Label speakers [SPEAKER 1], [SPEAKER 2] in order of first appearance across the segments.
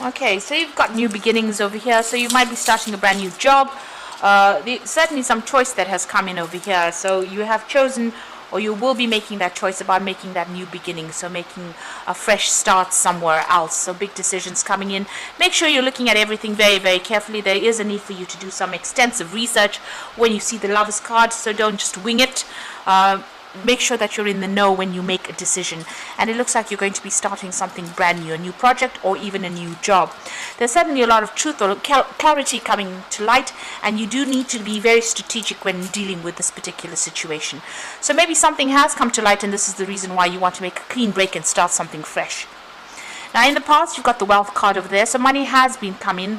[SPEAKER 1] Okay, so you've got new beginnings over here, so you might be starting a brand new job. Certainly some choice that has come in over here, so you have chosen, or you will be making that choice about making that new beginning, so making a fresh start somewhere else. So big decisions coming in. Make sure you're looking at everything very, very carefully. There is a need for you to do some extensive research when you see the Lovers card, so don't just wing it. Make sure that you're in the know when you make a decision, and it looks like you're going to be starting something brand new, a new project or even a new job. There's certainly a lot of truth or clarity coming to light, and you do need to be very strategic when dealing with this particular situation. So maybe something has come to light, and this is the reason why you want to make a clean break and start something fresh. Now in the past you've got the wealth card over there, so money has been coming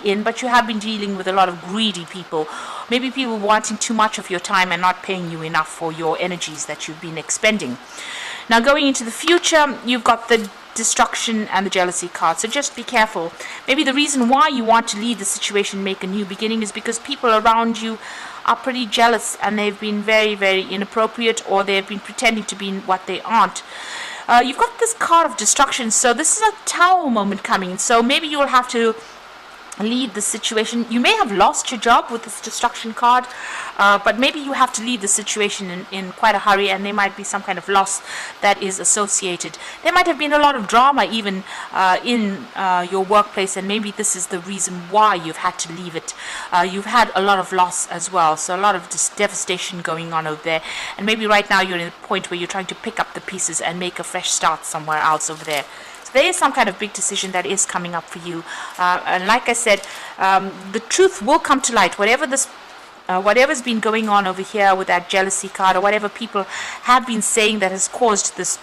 [SPEAKER 1] in, but you have been dealing with a lot of greedy people. Maybe people wanting too much of your time and not paying you enough for your energies that you've been expending. Now going into the future, you've got the destruction and the jealousy card, so just be careful. Maybe the reason why you want to leave the situation, make a new beginning, is because people around you are pretty jealous and they've been very, very inappropriate, or they've been pretending to be what they aren't. You've got this card of destruction, so this is a tower moment coming, so maybe you'll have to leave the situation. You may have lost your job with this destruction card, but maybe you have to leave the situation in quite a hurry, and there might be some kind of loss that is associated. There might have been a lot of drama even in your workplace, and maybe this is the reason why you've had to leave it. You've had a lot of loss as well, so a lot of devastation going on over there, and maybe right now you're in a point where you're trying to pick up the pieces and make a fresh start somewhere else over there. There is some kind of big decision that is coming up for you, and like I said, the truth will come to light. Whatever's been going on over here with that jealousy card, or whatever people have been saying that has caused this,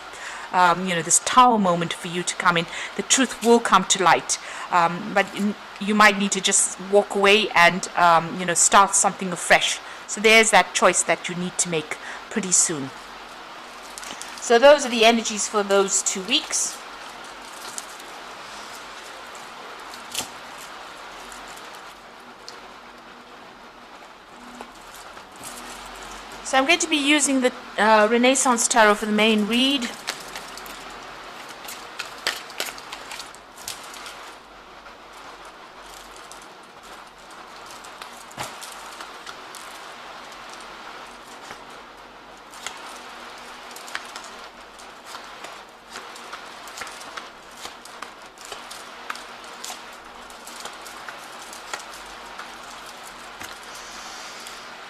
[SPEAKER 1] this tower moment for you to come in, the truth will come to light. But you might need to just walk away and start something afresh. So there's that choice that you need to make pretty soon. So those are the energies for those 2 weeks. So I'm going to be using the Renaissance Tarot for the main read.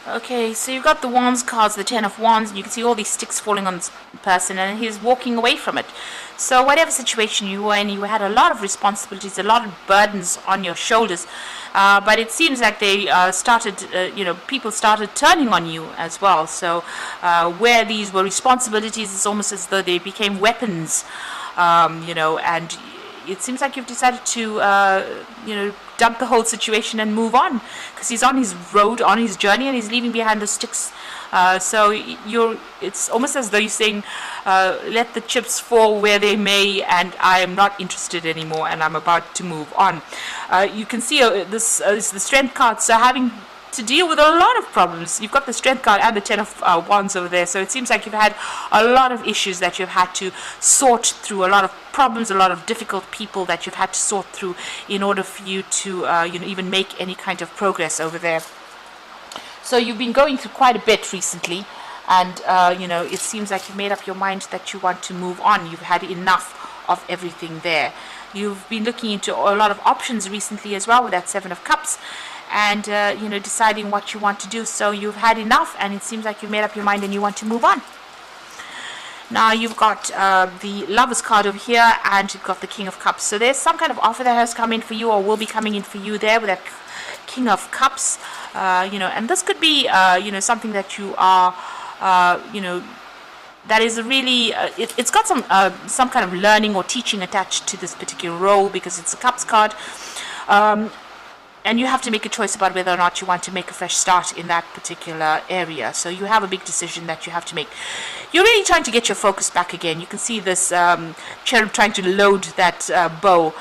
[SPEAKER 1] Okay, so you've got the Wands cards, the Ten of Wands, and you can see all these sticks falling on this person, and he's walking away from it. So whatever situation you were in, you had a lot of responsibilities, a lot of burdens on your shoulders, but it seems like they people started turning on you as well. So where these were responsibilities, it's almost as though they became weapons, and it seems like you've decided to, dump the whole situation and move on, because he's on his road, on his journey, and he's leaving behind the sticks. So it's almost as though you're saying, let the chips fall where they may, and I am not interested anymore, and I'm about to move on. You can see this is the Strength card, so having to deal with a lot of problems. You've got the Strength card and the Ten of Wands over there, so it seems like you've had a lot of issues that you've had to sort through, a lot of problems, a lot of difficult people that you've had to sort through in order for you to even make any kind of progress over there. So you've been going through quite a bit recently, and it seems like you've made up your mind that you want to move on. You've had enough of everything there. You've been looking into a lot of options recently as well with that Seven of Cups, and deciding what you want to do. So you've had enough, and it seems like you've made up your mind and you want to move on. Now you've got the Lovers card over here, and you've got the King of Cups. So there's some kind of offer that has come in for you, or will be coming in for you there with that King of Cups. And this could be something that you are that is really it's got some kind of learning or teaching attached to this particular role, because it's a Cups card. And you have to make a choice about whether or not you want to make a fresh start in that particular area. So you have a big decision that you have to make. You're really trying to get your focus back again. You can see this cherub trying to load that bow.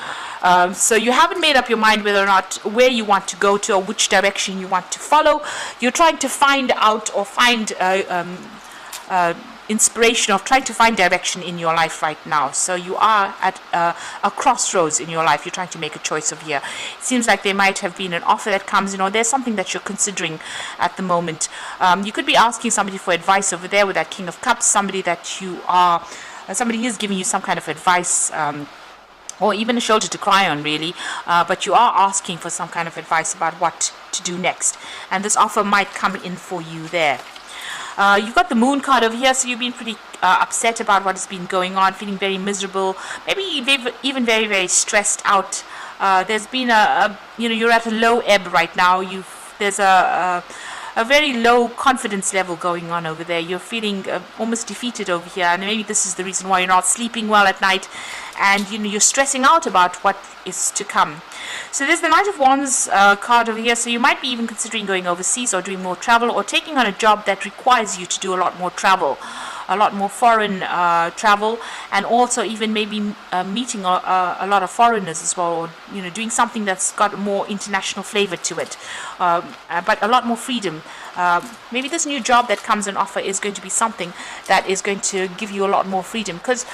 [SPEAKER 1] So you haven't made up your mind whether or not where you want to go to, or which direction you want to follow. You're trying to find out, or find inspiration of trying to find direction in your life right now. So you are at a crossroads in your life. You're trying to make a choice over here. It seems like there might have been an offer that comes in, or there's something that you're considering at the moment. You could be asking somebody for advice over there with that King of Cups, somebody that you are, somebody is giving you some kind of advice, or even a shoulder to cry on, really, but you are asking for some kind of advice about what to do next, and this offer might come in for you there. You've got the Moon card over here, so you've been pretty upset about what has been going on, feeling very miserable, maybe even very, very stressed out. There's been you're at a low ebb right now. There's a very low confidence level going on over there. You're feeling almost defeated over here, and maybe this is the reason why you're not sleeping well at night, and you're stressing out about what is to come. So there's the Knight of Wands card over here, so you might be even considering going overseas or doing more travel, or taking on a job that requires you to do a lot more travel, a lot more foreign travel, and also even maybe meeting a lot of foreigners as well, or doing something that's got more international flavor to it, but a lot more freedom. Maybe this new job that comes on offer is going to be something that is going to give you a lot more freedom, because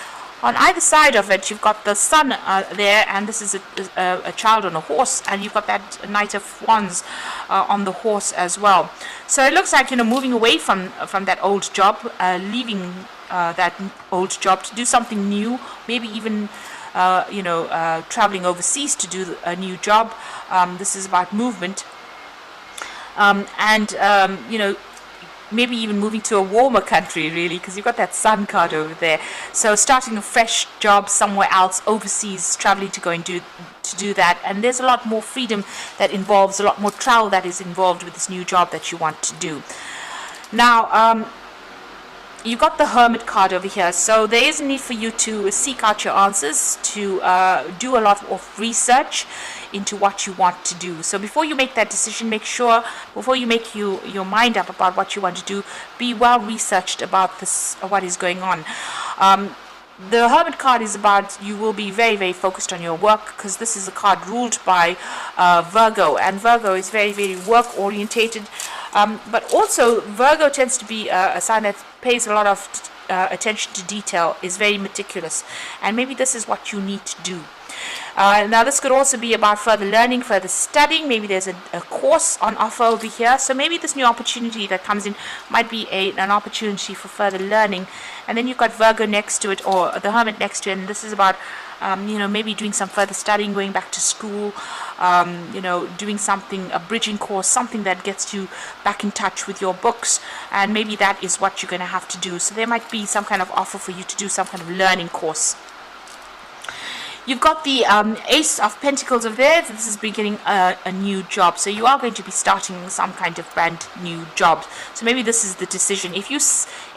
[SPEAKER 1] on either side of it, you've got the Sun there, and this is a child on a horse, and you've got that Knight of Wands on the horse as well. So it looks like moving away from that old job, leaving that old job to do something new, maybe even traveling overseas to do a new job. This is about movement, maybe even moving to a warmer country, really, because you've got that Sun card over there. So starting a fresh job somewhere else, overseas, traveling to go and do that. And there's a lot more freedom that involves, a lot more travel that is involved with this new job that you want to do. Now, you got the Hermit card over here, so there is a need for you to seek out your answers, to do a lot of research into what you want to do. So before you make that decision, make sure, before you make your mind up about what you want to do, be well researched about this, what is going on. The Hermit card is about, you will be very, very focused on your work, because this is a card ruled by Virgo, and Virgo is very, very work orientated. But also Virgo tends to be a sign that pays a lot of attention to detail, is very meticulous, and maybe this is what you need to do. Now this could also be about further learning, further studying. Maybe there's a course on offer over here, so maybe this new opportunity that comes in might be an opportunity for further learning. And then you've got Virgo next to it, or the Hermit next to it, and this is about maybe doing some further studying, going back to school, doing something, a bridging course, something that gets you back in touch with your books, and maybe that is what you're going to have to do. So there might be some kind of offer for you to do some kind of learning course. You've got the Ace of Pentacles over there. This is beginning a new job. So you are going to be starting some kind of brand new job. So maybe this is the decision. If you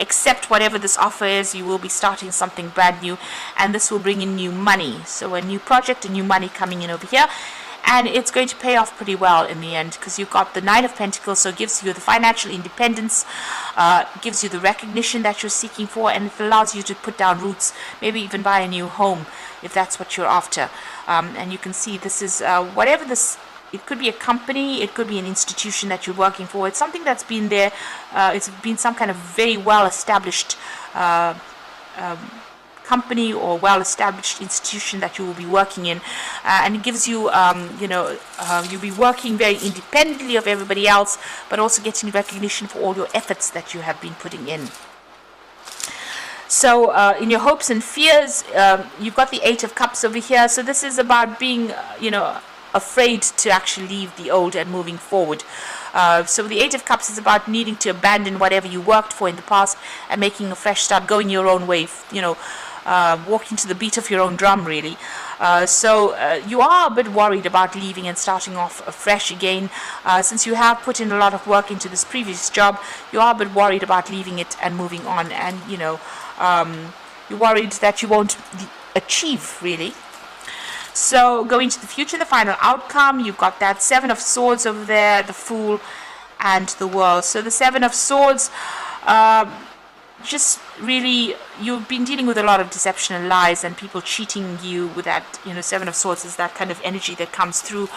[SPEAKER 1] accept whatever this offer is, you will be starting something brand new, and this will bring in new money. So a new project, a new money coming in over here. And it's going to pay off pretty well in the end, because you've got the Nine of Pentacles, so it gives you the financial independence, gives you the recognition that you're seeking for, and it allows you to put down roots, maybe even buy a new home, if that's what you're after. And you can see this is whatever this, it could be a company, it could be an institution that you're working for. It's something that's been there, it's been some kind of very well-established company or well-established institution that you will be working in, and it gives you, you'll be working very independently of everybody else, but also getting recognition for all your efforts that you have been putting in. So in your hopes and fears, you've got the Eight of Cups over here. So this is about being, afraid to actually leave the old and moving forward. So the Eight of Cups is about needing to abandon whatever you worked for in the past and making a fresh start, going your own way, walking to the beat of your own drum, really. So you are a bit worried about leaving and starting off afresh again. Since you have put in a lot of work into this previous job, you are a bit worried about leaving it and moving on, and you're worried that you won't achieve, really. So going to the future, the final outcome, you've got that Seven of Swords over there, the Fool, and the World. So the Seven of Swords, just really, you've been dealing with a lot of deception and lies and people cheating you with that, Seven of Swords is that kind of energy that comes through.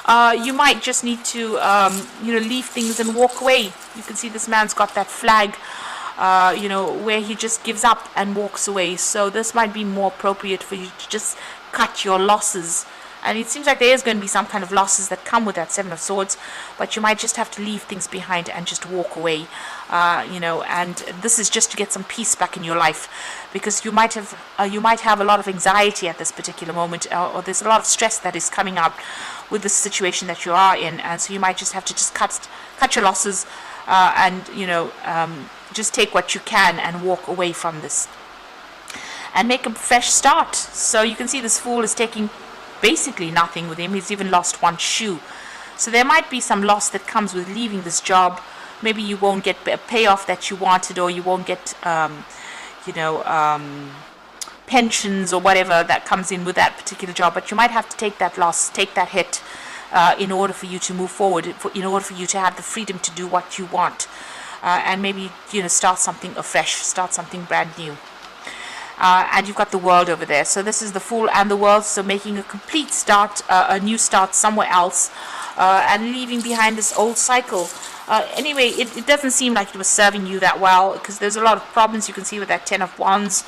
[SPEAKER 1] You might just need to, leave things and walk away. You can see this man's got that flag where he just gives up and walks away. So this might be more appropriate for you to just cut your losses. And it seems like there is going to be some kind of losses that come with that Seven of Swords, but you might just have to leave things behind and just walk away, and this is just to get some peace back in your life, because you might have a lot of anxiety at this particular moment, or there's a lot of stress that is coming up with the situation that you are in, and so you might just have to just cut your losses, and just take what you can and walk away from this and make a fresh start. So you can see this Fool is taking basically nothing with him. He's even lost one shoe. So there might be some loss that comes with leaving this job. Maybe you won't get a payoff that you wanted, or you won't get pensions or whatever that comes in with that particular job, but you might have to take that loss, take that hit, in order for you to move forward, in order for you to have the freedom to do what you want, and maybe start something afresh, start something brand new. And you've got the World over there. So this is the Fool and the World, so making a complete start, a new start somewhere else, and leaving behind this old cycle. Anyway, it doesn't seem like it was serving you that well, because there's a lot of problems you can see with that Ten of Wands,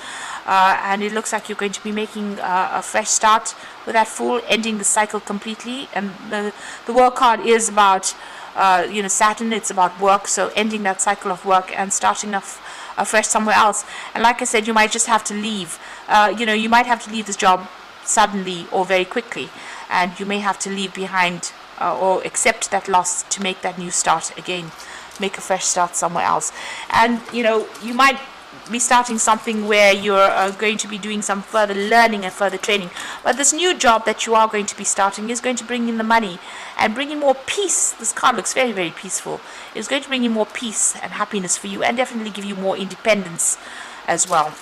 [SPEAKER 1] and it looks like you're going to be making a fresh start with that Fool, ending the cycle completely. And the World card is about Saturn. It's about work, so ending that cycle of work and starting off afresh somewhere else. And like I said, you might just have to leave. You might have to leave this job suddenly or very quickly, and you may have to leave behind or accept that loss to make that new start again, make a fresh start somewhere else. And you might be starting something where you're going to be doing some further learning and further training, but this new job that you are going to be starting is going to bring in the money and bring in more peace. This card looks very, very peaceful. It's going to bring in more peace and happiness for you, and definitely give you more independence as well.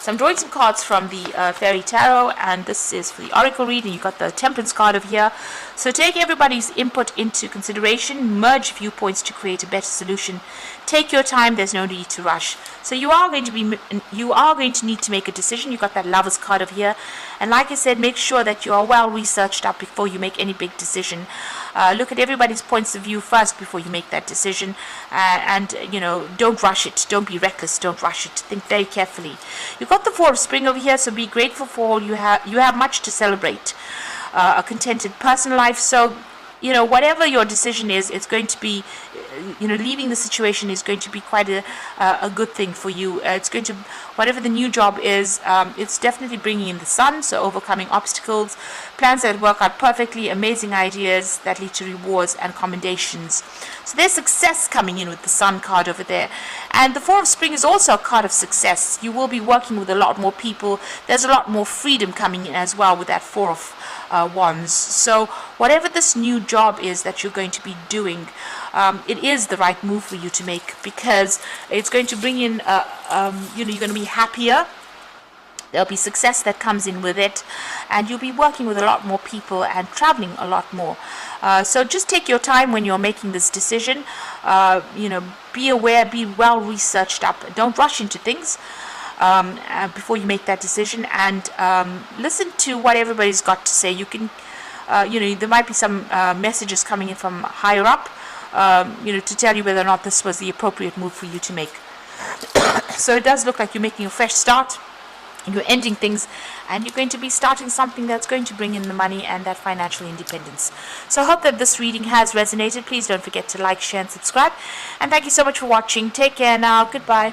[SPEAKER 1] So I'm drawing some cards from the Fairy Tarot, and this is for the Oracle reading. You've got the Temperance card over here. So take everybody's input into consideration, merge viewpoints to create a better solution. Take your time, there's no need to rush. So you are going to need to make a decision. You've got that Lovers card over here. And like I said, make sure that you are well researched up before you make any big decision. Look at everybody's points of view first before you make that decision, and don't rush it. Don't be reckless. Don't rush it. Think very carefully. You've got the Four of Spring over here, so be grateful for all you have. You have much to celebrate. A contented personal life. So whatever your decision is, it's going to be, leaving the situation is going to be quite a good thing for you. It's going to, whatever the new job is, it's definitely bringing in the sun, so overcoming obstacles, plans that work out perfectly, amazing ideas that lead to rewards and commendations. So there's success coming in with the Sun card over there. And the Four of Spring is also a card of success. You will be working with a lot more people. There's a lot more freedom coming in as well with that Four of Wands. So whatever this new job is that you're going to be doing, it is the right move for you to make, because it's going to bring in you're going to be happier. There'll be success that comes in with it, and you'll be working with a lot more people and traveling a lot more. So just take your time when you're making this decision. Be aware, be well researched up. Don't rush into things before you make that decision, and listen to what everybody's got to say. You can, there might be some messages coming in from higher up, to tell you whether or not this was the appropriate move for you to make. So it does look like you're making a fresh start. You're ending things, and you're going to be starting something that's going to bring in the money and that financial independence. So I hope that this reading has resonated. Please don't forget to like, share, and subscribe. And thank you so much for watching. Take care now. Goodbye.